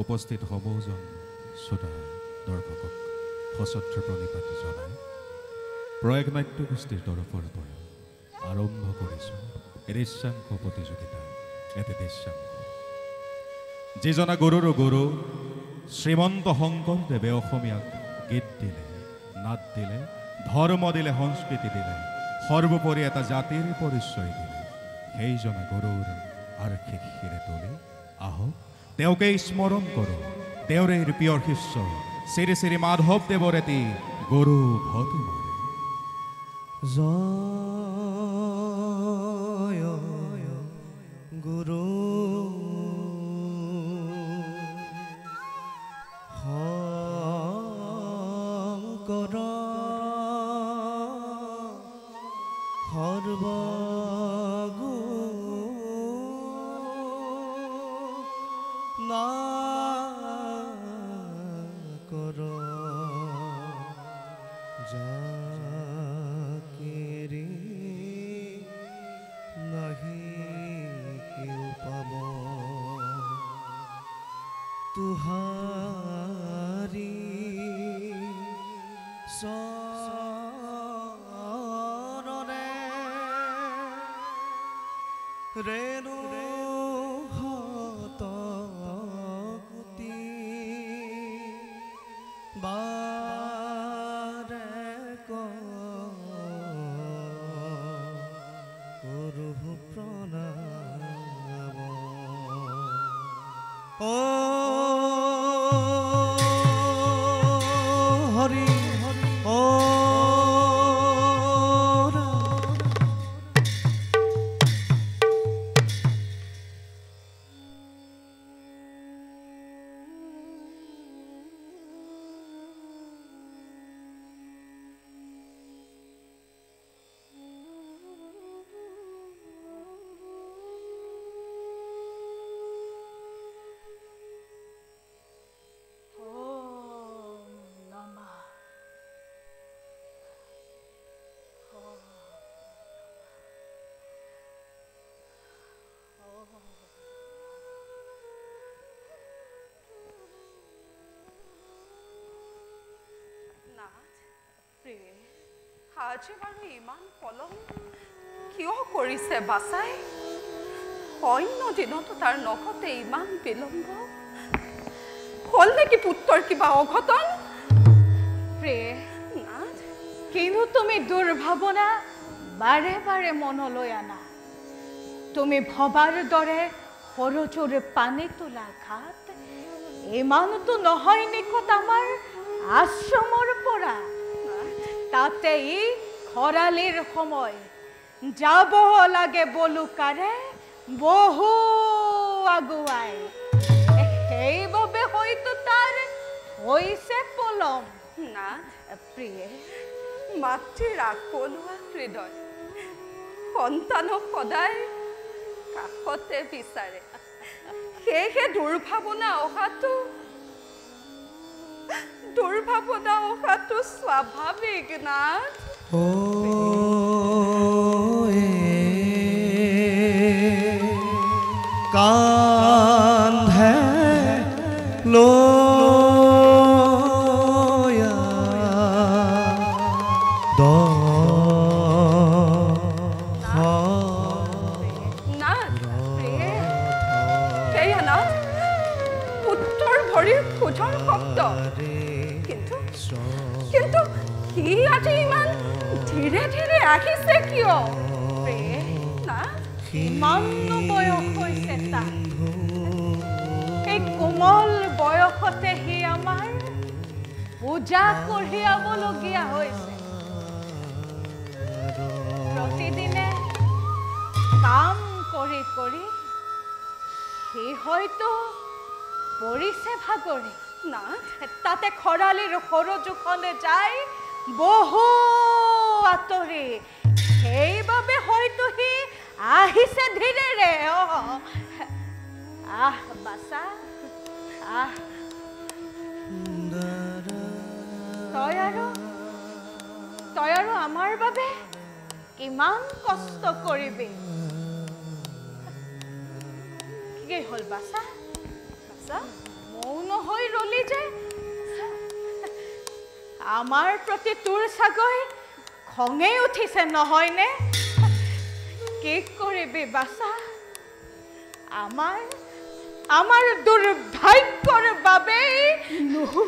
উপস্থিত সমূহজন শ্ৰোতা দৰ্শকক সশ্ৰদ্ধ প্ৰণিপাত জনাই প্ৰয়াগ নাট্য গোষ্ঠীৰ তৰফৰ পৰা আৰম্ভ কৰিছোঁ দৃশ্যাংক প্ৰতিযোগিতা। এতে দৃশ্যাংক যিজনা গুৰুৰ গুৰু শ্ৰীমন্ত শংকৰদেৱে অসমীয়াক গীত দিলে, নাট দিলে, ধৰ্ম দিলে, সংস্কৃতি দিলে, সৰ্বোপৰি এটা জাতিৰ পৰিচয় দিলে, সেইজনা গুৰুৰ আৰ্শিক শিৰে তুলি আহক তেওঁকেই স্মৰণ কৰোঁ। তেওঁৰে প্ৰিয় শিষ্য শ্ৰী শ্ৰী মাধৱদেৱৰ এটি গুৰু ভতিমাৰে। জয় গুৰু শংকৰ সৰ্বগুণ নাকৰ জাকেৰি নাহি কেও পাব তুহাৰি চৰণে ৰেণু হত গুটি বাৰে কৰো প্ৰণাম। ও হৰি ও আজি বাৰু ইমান পলম কিয় কৰিছে বাচাই? অন্য দিনতো তাৰ নঘটে ইমান বিলম্ব। হ'ল নেকি পুত্ৰৰ কিবা অঘটন? কিন্তু তুমি দুৰ্ভাৱনা বাৰে বাৰে মনলৈ আনা। তুমি ভবাৰ দৰে সৰজুৰ পানী তোলা ঘাট ইমানতো নহয় নিকট আমাৰ আশ্ৰমৰ পৰা। তাতে ই খৰালিৰ সময় যাব লাগে বলুকাৰে বহু আগুৱাই। সেইবাবে হয়তো তাৰ হৈছে পলম। না প্ৰিয়ে, মাতৃৰ আকলোৱা হৃদয় সন্তানক সদায় কাষতে বিচাৰে। সেয়েহে দুৰ্ভাৱনা অহাটো স্বাভাৱিক। নাথ কান্ধে লয়া পুত্ৰৰ ভৰিৰ খোজৰ শব্দ। কিন্তু সি আজি ইমান ধীৰে ধীৰে আহিছে কিয়? ইমান বয়স হৈছে তাৰ। এই কোমল বয়সতে সি আমাৰ পূজা কঢ়িয়াবলগীয়া হৈছে। প্ৰতিদিনে কাম কৰি কৰি সি হয়তো পৰিছে ভাগৰি। না তাতে খৰালিৰ সৰজুখনে যায় বহু আঁতৰি। সেইবাবে হয়তো সি আহিছে ধীৰেৰে। আহ বাচা আহ। তই আৰু আমাৰ বাবে কিমান কষ্ট কৰিবি। কি হ'ল বাচা? বাচা ময়ো যে আমাৰ প্ৰতি তোৰ চাগৈ খঙেই উঠিছে নহয়নে কি কৰিবি বাছা আমাৰ দুৰ্ভাগ্যৰ বাবে নহু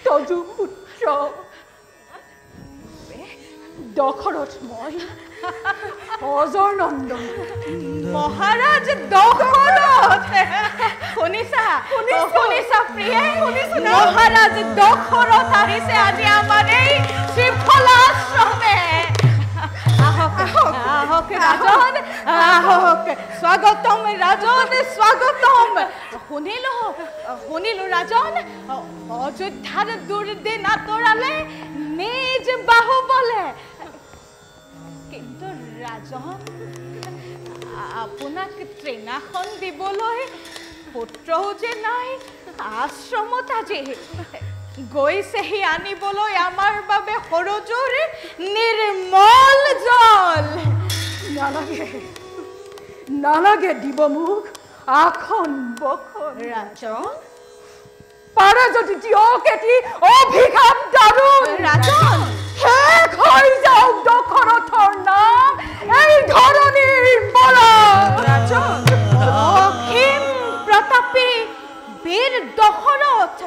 তজু পুত্ৰ দশৰথ মই অজৰ নন্দন মহাৰাজ দশৰথ শুনিছা প্ৰিয়ে মহাৰাজ দশৰথ আহিছে আজি আমাৰ এই শ্ৰীফলা আশ্ৰমে আহক ৰাজন আহক স্বাগতম ৰাজন স্বাগতম শুনিলো ৰাজন অযোধ্যাৰ দুৰ্দিন আঁতৰালে নিজ বাহুবলে কিন্তু ৰাজন আপোনাক তৃণাসন দিবলৈ পুত্ৰও যে নাই আশ্ৰমত আজি গৈছেহি আনিবলৈ আমাৰ বাবে সৰজুৰ নিৰ্মল জল নালাগে দিব মোক আখন বখন ৰাজন পাৰে যদি দিয়ক এটি অভিশাপ দাৰুণ ৰাজন শেষ হৈ যাওক দশৰথৰ নাম এই ধৰণীৰ পৰা ৰাজন অসীম প্ৰতাপী বীৰ দশৰথ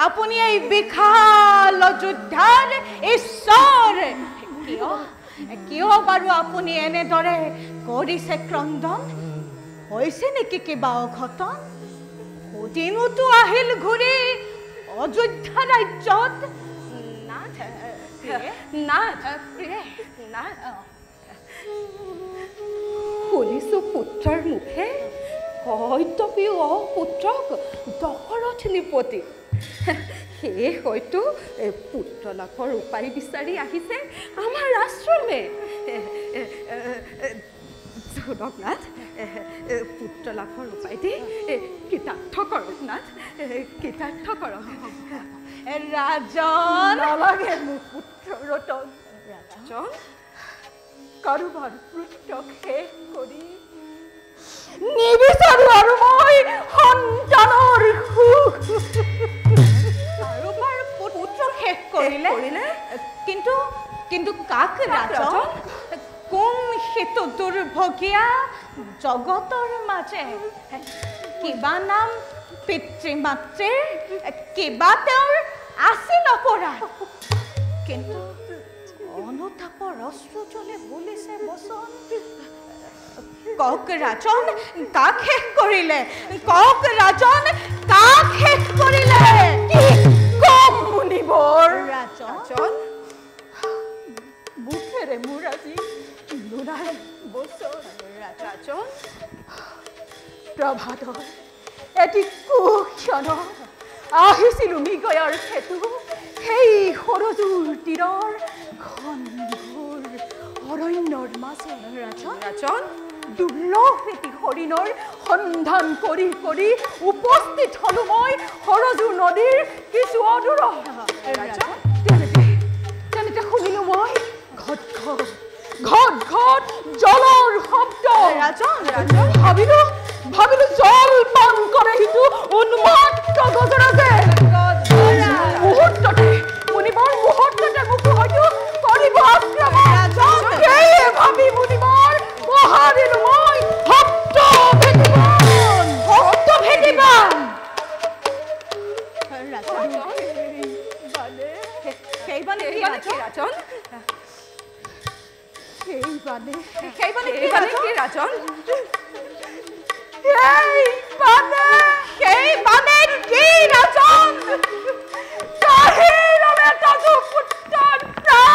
আপুনি এই বিশাল অযোধ্যাৰ ঈশ্বৰ কিয় বাৰু আপুনি এনেদৰে কৰিছে ক্ৰন্দন হৈছে নেকি কিবা অঘটন সুদিনতো আহিল ঘূৰি অযোধ্যা ৰাজ্যত শুনিছো পুত্ৰৰ মুখে হয়তবি পুত্ৰক দশৰথ নিপতি সেয়ে হয়তো পুত্ৰ লাভৰ উপায় বিচাৰি আহিছে আমাৰ আশ্ৰমে জগন্নাথ পুত্ৰ লাভৰ উপায় দি কৃতাৰ্থ কৰক নাথ কৃতাৰ্থ কৰক ৰাজন নালাগে মোক পুত্ৰ ৰতন ৰাজন কাৰোবাৰ পুত্ৰক শেষ কৰি নিবিচাৰো আৰু মই সন্তানৰ সুখ কাৰোবাৰ পুত্ৰক শেষ কৰিলে কিন্তু কাক ৰাজন কোন সেইটো দুৰ্ভগীয়া জগতৰ মাজে কিবা নাম পিতৃ মাতৃৰ কিবা তেওঁৰ আছিল অপৰাধ কিন্তু অনুতাপৰ অশ্ৰু জ্বলে বলিছে বচন কক ৰাজন কাক শেষ কৰিলে কক ৰাজন কাক শেষ কৰিলে কম শুনিবৰ ৰাজন মুখেৰে মোৰ আজি নুনাই বচন ৰাজন প্ৰভাতৰ এটি কুক্ষণ আহিছিলো মৃগয়াৰ সেতু সেই সৰজুৰ তীৰৰ ঘনঘোৰ অৰণ্যৰ মাজে ৰাজন দুৰ্লভ এটি হৰিণৰ সন্ধান কৰি কৰি উপস্থিত হলো মই সৰজু নদীৰ কিছু অদূৰত তেনেতে শুনিলো মই ঘট ঘট জলৰ শব্দ ভাবিলো জল পান কৰে সিটো উন্মত্ত গজৰাজে মুহূৰ্ততে মোক হয়তো কৰিব আক্ৰমণ সেয়ে ভাবি মুনিবৰ পহাৰিলো মই ভক্ত ভেদিবান ৰাজন পুত্ৰ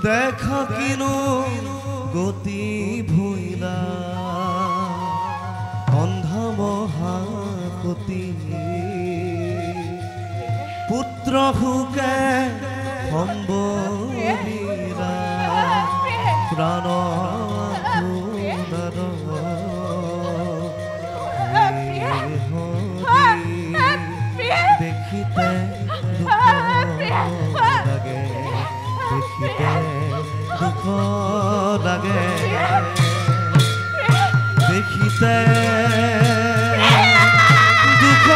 দেখা কিনো গতি ভুইলা অন্ধা মহাপতি পুত্র হুকে সম্বলিলা প্রাণ দেখিতে লাগে দেখিতে দুঃখ লাগে দেখিতে দুঃখ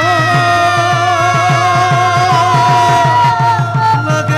লাগে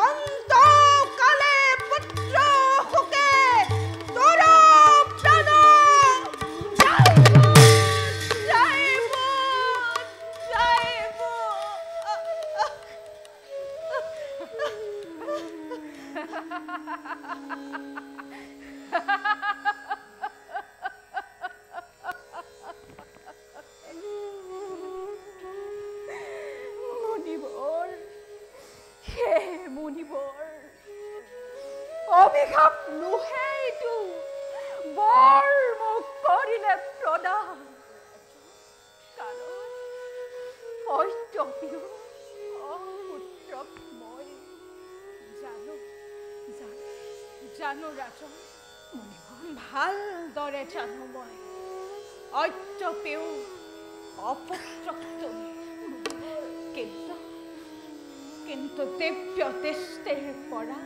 অন্তকালে পুত্র হুকে তোর জানো ৰাজন, ভালদৰে জানো মই অত্যপেও অপুত্ৰক তুমি, কিন্তু দিব্য দৃষ্টিৰ পৰা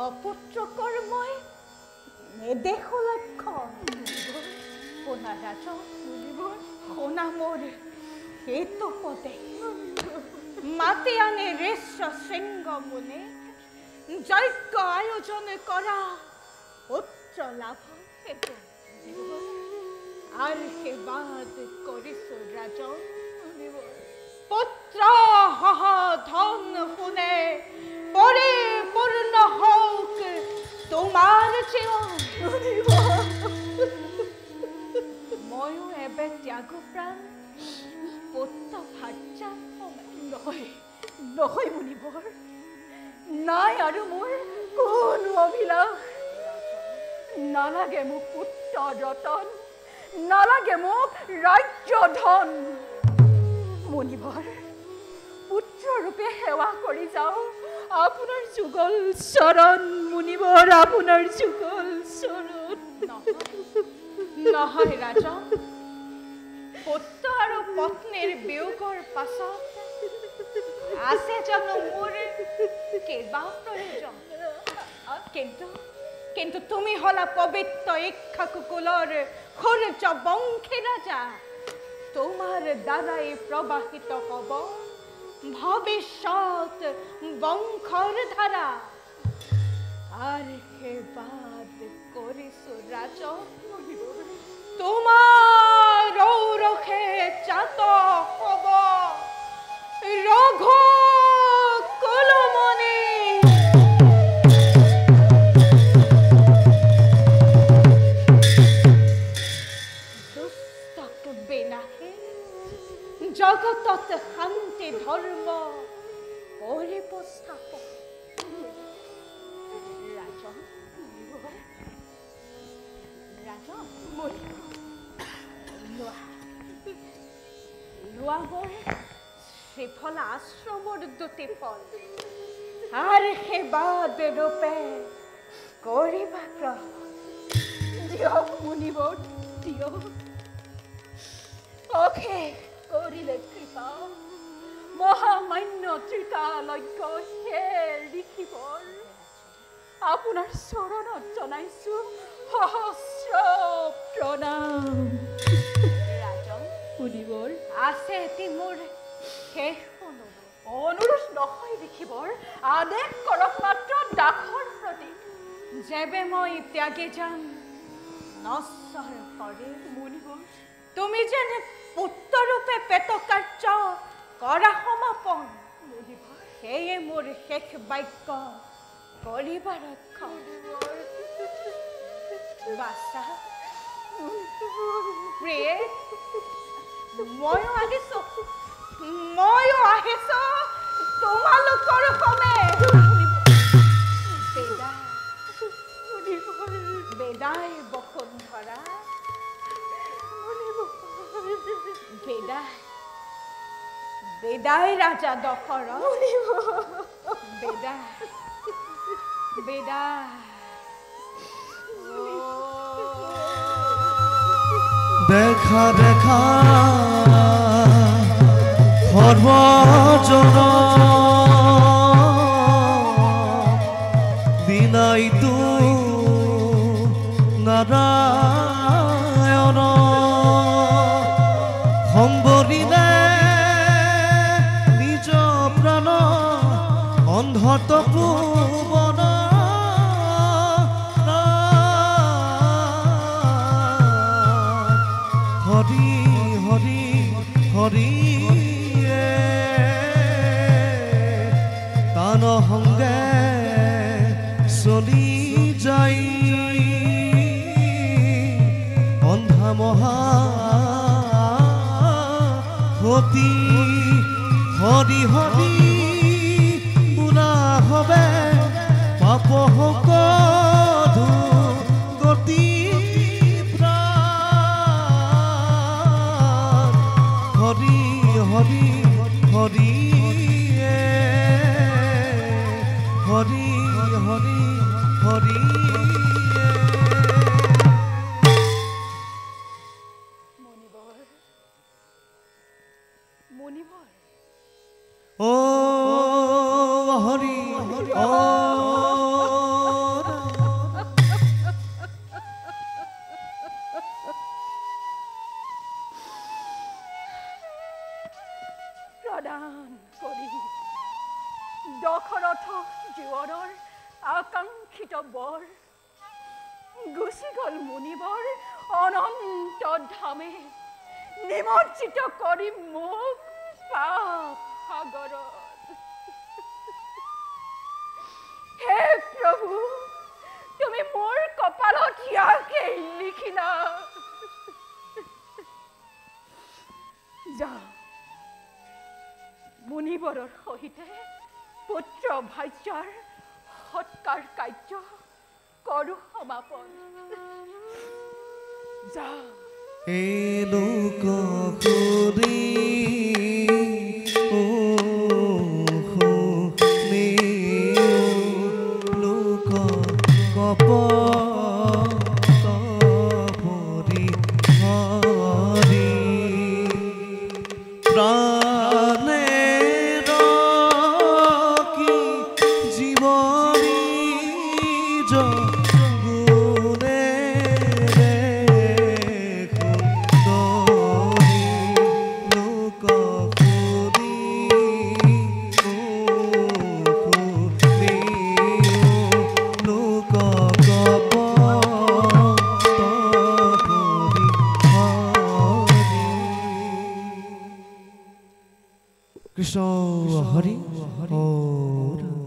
অপুত্ৰকৰ মই নেদেখো লক্ষণ। শুনা ৰাজন, শুনা মোৰ সেইটো পদে মাতি আনে ঋষ্য শৃংগ মুনে যজ্ঞ আয়োজন কৰা পুত্ৰ লাভ হেতু আশীৰ্বাদ কৰিছো ৰাজন। পুত্ৰ সহ ধন শুনে পৰিপূৰ্ণ হওক তোমাৰ জীৱন। ময়ো এবে ত্যাগ প্ৰাণ পুত্ৰ ভাৰ্যা নহয় মুনিবৰ, নাই আৰু মোৰ কোনো অভিলাষ। নালাগে মোক পুত্ৰ ৰতন, নালাগে মোক ৰাজ্য ধন। মুনিবৰ, পুত্ৰৰূপে সেৱা কৰি যাওঁ আপোনাৰ যুগল চৰণ। মুনিবৰ, আপোনাৰ যুগল চৰণ। নহয় ৰাজন, পুত্ৰ আৰু পত্নীৰ বিয়োগৰ পাছত আছে জানো মোৰ কেইবা প্ৰয়োজন। কিন্তু তুমি হলা পবিত্ৰ ইক্ষ্বাকুকুলৰ সূৰ্য বংশী ৰাজা। তোমাৰ দ্বাৰাই প্ৰবাহিত হব ভৱিষ্যত বংশৰ ধাৰা। আশীৰ্বাদ কৰিছো ৰাজন, তোমাৰ ঔৰসে জাত হব ৰঘু কুলমণি। দুষ্টক বিনাশে জগতত শান্তি ধৰ্ম পৰিপস্থাপক। ৰাজন, ৰাজন লোৱা মোৰ শ্ৰীফল আশ্ৰমৰ দুটি ফল আশীৰ্বাদ ৰূপে কৰিবা গ্ৰহণ। দিয়ক মুনিবৰ, দিয়ক। অশেষ কৰিলে কৃপা মহামান্য ত্ৰিকালজ্ঞ হে ঋষিবৰ। আপোনাৰ চৰণত জনাইছো সহস্ৰ প্ৰণাম। ৰাজন, মুনিবৰ, আছে এটি মোৰ শেষ অনুৰোধ নহয় ঋষিবৰ, আদেশ কৰক মাত্ৰ দাসৰ প্ৰতি। যেবে মই ত্যাগে যাম নশ্বৰ কৰে। মুনিবৰ, তুমি যেন পুত্ৰৰূপে পেট কাৰ্য কৰা সমাপন। মুনিবৰ, সেয়ে মোৰ শেষ বাক্য কৰিবা ৰক্ষণ। বাছা প্ৰিয়ে, ময়ো আহিছো তোমালোকৰ সমে। বেদাই বসুন্ধৰা, বেদাই ৰাজা দশৰথ, বেদাই। দেখা দেখা সৰ্বজন বিনাইতু নাৰায়ণ সম্বৰিলে নিজ প্ৰাণ অন্ধত ভুৱন। হৰি হৰি হৰি তান সংগে চলি যাই অন্ধা মহা হতি। হৰি হৰি বুঢ়া হবে পাপ সকধু গতি প্ৰাণ। হৰি হৰি হৰি হৰি হৰি হৰি অনৰ্থ জীৱনৰ আকাংক্ষিত বৰ গুচি গ'ল মুনিবৰ অনন্ত ধামে নিমজ্জিত কৰি মোক পাপ সাগৰত। হে প্ৰভু, তুমি মোৰ কপালত ইয়াকে লিখিলা। যা মুনিবৰৰ সহিতে পুত্ৰ ভাৰ্যাৰ সৎকাৰ কাৰ্য কৰো সমাপন। যা লোক সুৰি লোক কপট ভৰি হৰি প্ৰাণে ৰকি জীৱনী গুণে লোক সুৰি লোক কপট ভৰি হৰি। কৃষ্ণ হৰি হৰি।